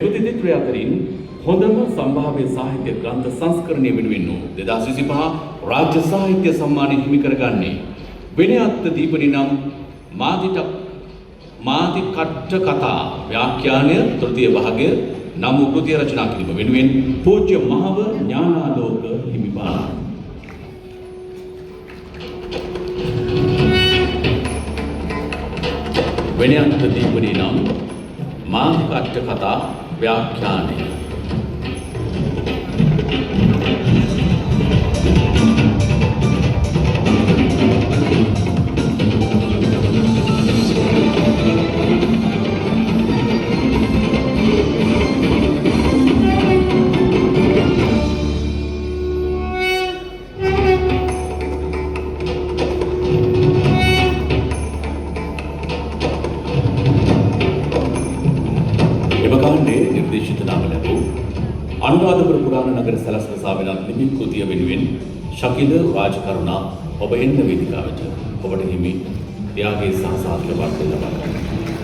ප්‍රතිදිත්‍රය අතරින් හොඳම සම්භාව්‍ය සාහිත්‍ය ග්‍රන්ථ සංස්කරණය වෙනුවෙන් 2025 රාජ්‍ය සාහිත්‍ය සම්මානය හිමි කරගන්නේ විනයත් දීපනි නම් මාධිකට්ට කතා ව්‍යාඛ්‍යානය තෘතීය භාගය නම් වූ කෘතිය රචනා කිරීම වෙනුවෙන් පූජ්‍ය මහව ඥානාලෝක හිමිපාණන්. විනයත් දීපනි නම් මාධිකට්ට කතා ව්‍යාඛ්‍යානය. निर्देशित नाम लघु अनुराधपुर पुराण नगर सलस्व साविनाथ निमित्त कृतिय වෙනුවෙන් ශකිල රාජකරුණා ඔබ එන්න වේදිකාවට ඔබට හිමි ත්‍යාගයේ සහ සාර්ථක වාර්තා ලබා ගන්න.